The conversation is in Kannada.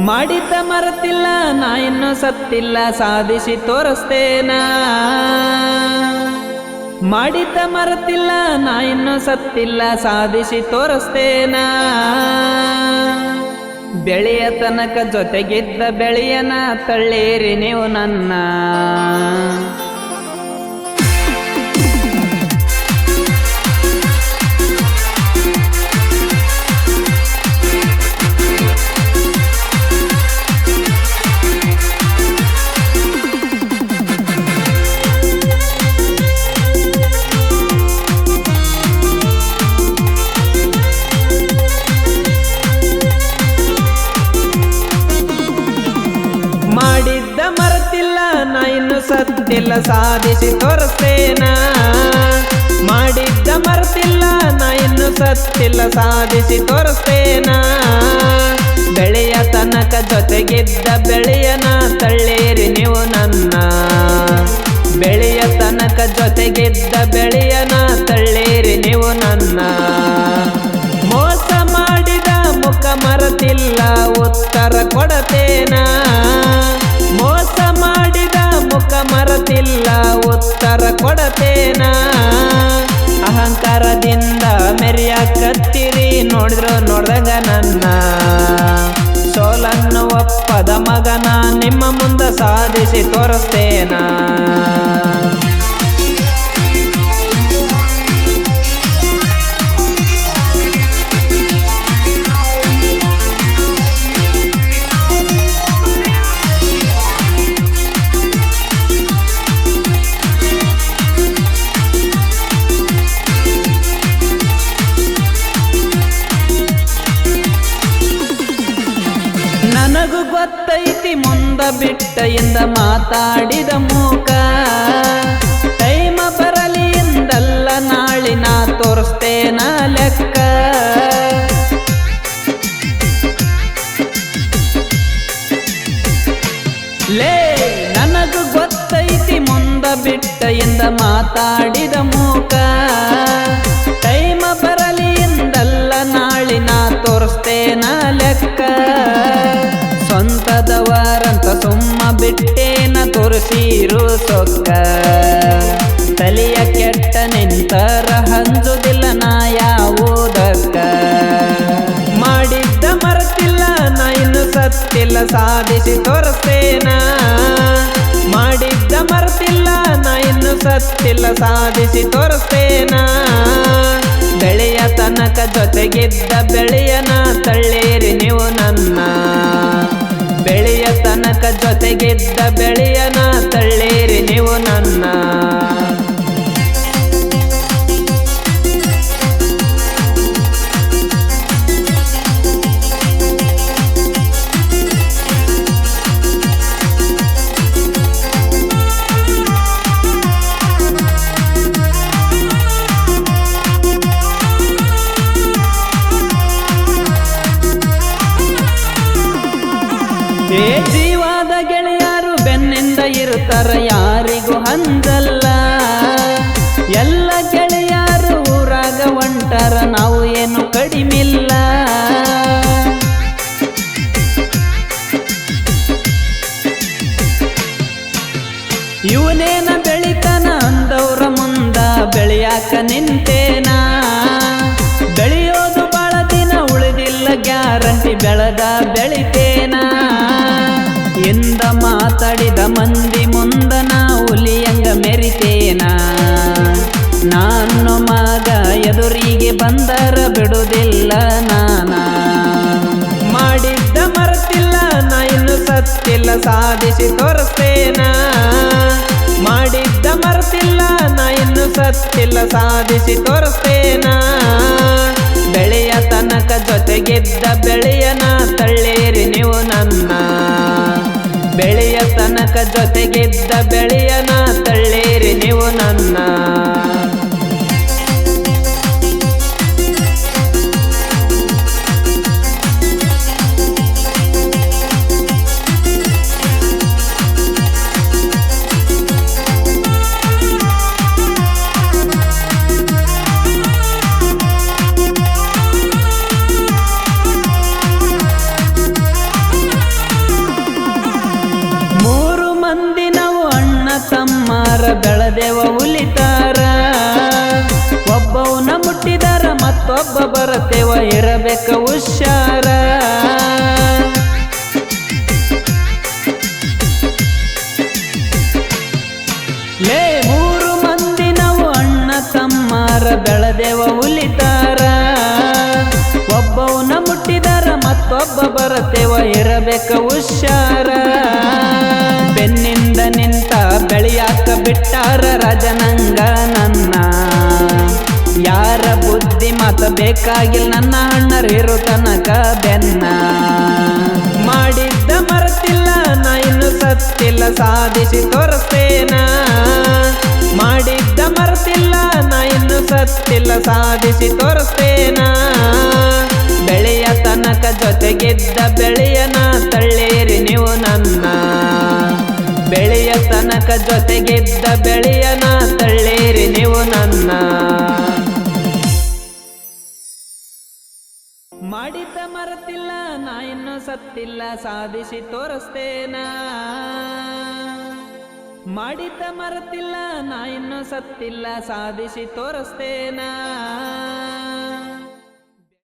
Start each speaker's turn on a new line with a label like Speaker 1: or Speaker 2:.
Speaker 1: ಮಾಡಿದ್ದ ಮರೆತಿಲ್ಲ ನಾ ಇನ್ನೂ ಸತ್ತಿಲ್ಲ ಸಾಧಿಸಿ ತೋರಿಸ್ತೇನ. ಮಾಡಿದ್ದ ಮರೆತಿಲ್ಲ ನಾ ಇನ್ನೂ ಸತ್ತಿಲ್ಲ ಸಾಧಿಸಿ ತೋರಿಸ್ತೇನ. ಬೆಳೆಯ ತನಕ ಜೊತೆಗಿದ್ದ ಬೆಳೆಯನ ತಳ್ಳೇರಿ ನೀವು ನನ್ನ. ಮಾಡಿದ್ದ ಮರೆತಿಲ್ಲ ನಾ ಇನ್ನು ಸತ್ತಿಲ್ಲ ಸಾಧಿಸಿ ತೋರಿಸ್ತೇನ. ಮಾಡಿದ್ದ ಮರೆತಿಲ್ಲ ನಾ ಇನ್ನು ಸತ್ತಿಲ್ಲ ಸಾಧಿಸಿ ತೋರಿಸ್ತೇನ. ಬೆಳೆಯ ತನಕ ಜೊತೆಗಿದ್ದ ಬೆಳೆಯನ ತಳ್ಳೇರಿ ನೀವು ನನ್ನ. ಬೆಳೆಯ ತನಕ ಜೊತೆಗಿದ್ದ ಬೆಳೆಯನ ತಳ್ಳೇರಿ ನೀವು ನನ್ನ. ಮೋಸ ಮಾಡಿದ ಮುಖ ಮರೆತಿಲ್ಲ ಉತ್ತರ ಕೊಡತೇನ. ಮೋಸ ಮಾಡಿದ ಮುಖ ಮರೆತಿಲ್ಲ ಉತ್ತರ ಕೊಡತೇನ. ಅಹಂಕಾರದಿಂದ ಮೆರೆಯಕತ್ತೀರಿ ನೋಡಿದ್ರು ನೋಡ್ದಂಗ ನನ್ನ. ಸೋಲನ್ನು ಒಪ್ಪದ ಮಗನ ನಿಮ್ಮ ಮುಂದೆ ಸಾಧಿಸಿ ತೋರಿಸ್ತೇನ. ನನಗೂ ಗೊತ್ತೈತಿ ಮುಂದ ಬಿಟ್ಟ ಎಂದ ಮಾತಾಡಿದ ಮೂಕ. ಟೈಮ ಬರಲಿ ಎಂದಲ್ಲ ನಾಳಿನ ತೋರಿಸ್ತೇನ ಲೆಕ್ಕ. ಲೇ ನನಗೂ ಗೊತ್ತೈತಿ ಮುಂದ ಬಿಟ್ಟ ಎಂದ ಮಾತಾಡಿದ ಮೂಕ. ಟೈಮ ಬರಲಿ ಎಂದಲ್ಲ ನಾಳಿನ ತೋರಿಸ್ತೇನ ಲೆಕ್ಕ. ಸ್ವಂತದವರಂತ ಸುಮ್ಮ ಬಿಟ್ಟೇನ ತೋರಿಸಿರು ಸೊಕ್ಕ. ತಲೆಯ ಕೆಟ್ಟ ನಿಂತರ ಹಂಜುದಿಲ್ಲ ನಾ ಯಾವುದಕ್ಕ. ಮಾಡಿದ್ದ ಮರೆತಿಲ್ಲ ನಾ ಇನ್ನು ಸತ್ತಿಲ್ಲ ಸಾಧಿಸಿ ತೋರಿಸ್ತೇನ. ಮಾಡಿದ್ದ ಮರೆತಿಲ್ಲ ನಾ ಇನ್ನು ಸತ್ತಿಲ್ಲ ಸಾಧಿಸಿ ತೋರಿಸ್ತೇನ. ಬೆಳೆಯ ತನಕ ಜೊತೆಗಿದ್ದ ಬೆಳೆಯನ ತಳ್ಳೇರಿ ನೀವು ನನ್ನ. ಬೆಳೆಯ ತನಕ ಜೊತೆಗಿದ್ದ ಬೆಳೆಯನ ತಳ್ಳೇರಿ ನೀವು ನನ್ನ. ಏ ಜೀವಾದ ಗೆಳೆಯರು ಬೆನ್ನಿಂದ ಇರುತ್ತಾರ ಯಾರಿಗೂ ಹಂಜಲ್ಲ. ಎಲ್ಲ ಗೆಳೆಯರು ಊರಾಗ ಹೊಂಟಾರ ನಾವು ಏನು ಕಡಿಮಿಲ್ಲ. ಇವನೇನ ಬೆಳಿತಾನ ಅಂದವ್ರ ಮುಂದ ಬೆಳೆಯಾಕ ನಿಂತೇನ. ಬೆಳೆಯೋದು ಬಾಳ ದಿನ ಉಳಿದಿಲ್ಲ ಗ್ಯಾರಂಟಿ ಬೆಳೆದ ಬೆಳಿತೇನ. ಎಂದ ಮಾತಾಡಿದ ಮಂದಿ ಮುಂದ ನಾ ಹುಲಿಯಂಗ ಮೆರಿತೇನ. ನಾನು ಮಗ ಎದುರಿಗೆ ಬಂದರ ಬಿಡುವುದಿಲ್ಲ ನಾನ. ಮಾಡಿದ್ದ ಮರೆತಿಲ್ಲ ನಾ ಇನ್ನು ಸತ್ತಿಲ್ಲ ಸಾಧಿಸಿ ತೋರಿಸ್ತೇನ. ಮಾಡಿದ್ದ ಮರೆತಿಲ್ಲ ನಾ ಇನ್ನು ಸತ್ತಿಲ್ಲ ಸಾಧಿಸಿ ತೋರಿಸ್ತೇನ. ಬೆಳೆಯ ತನಕ ಜೊತೆಗಿದ್ದ ಬೆಳೆಯನ ತಳ್ಳೇರಿ ನೀವು ನನ್ನ. ಬೆಳೆಯ ತನಕ ಜೊತೆಗಿದ್ದ ಬೆಳೆಯನ ತಳ್ಳೇರಿ ನೀವು ನನ್ನ. ಇರಬೇಕ ಹುಷಾರ. ಲೇ ಮೂರು ಮಂದಿ ನಾವು ಅಣ್ಣ ತಮ್ಮಾರ ಬೆಳೆದೇವ ಹುಲಿತಾರ. ಒಬ್ಬವನ ಮುಟ್ಟಿದಾರ ಮತ್ತೊಬ್ಬ ಬರತೇವ ಇರಬೇಕ ಹುಷಾರ. ಬೆನ್ನಿಂದ ನಿಂತ ಬೆಳೆಯಾಕ ಬಿಟ್ಟಾರ ರಾಜನಂಗ ನನ್ನ. ಯಾರ ಬುದ್ಧಿ ಮಾತ ಬೇಕಾಗಿಲ್ಲ ನನ್ನ ಅಣ್ಣರಿರು ತನಕ ಬೆನ್ನ. ಮಾಡಿದ್ದ ಮರೆತಿಲ್ಲ ನಾ ಇನ್ನು ಸತ್ತಿಲ್ಲ ಸಾಧಿಸಿ ತೋರಿಸ್ತೇನ. ಮಾಡಿದ್ದ ಮರೆತಿಲ್ಲ ನಾ ಇನ್ನು ಸತ್ತಿಲ್ಲ ಸಾಧಿಸಿ ತೋರಿಸ್ತೇನ. ಬೆಳೆಯ ತನಕ ಜೊತೆಗಿದ್ದ ಬೆಳೆಯನ ತಳ್ಳೇರಿ ನೀವು ನನ್ನ. ಬೆಳೆಯ ತನಕ ಜೊತೆಗಿದ್ದ ಬೆಳೆಯನ ತಳ್ಳೇರಿ ನೀವು ನನ್ನ. ಮಾಡಿದ್ದ ಮರೆತಿಲ್ಲ ನಾ ಇನ್ನು ಸತ್ತಿಲ್ಲ ಸಾಧಿಸಿ ತೋರಿಸ್ತೇನ. ಮಾಡಿದ್ದ ಮರೆತಿಲ್ಲ ನಾ ಇನ್ನು ಸತ್ತಿಲ್ಲ ಸಾಧಿಸಿ ತೋರಿಸ್ತೇನ.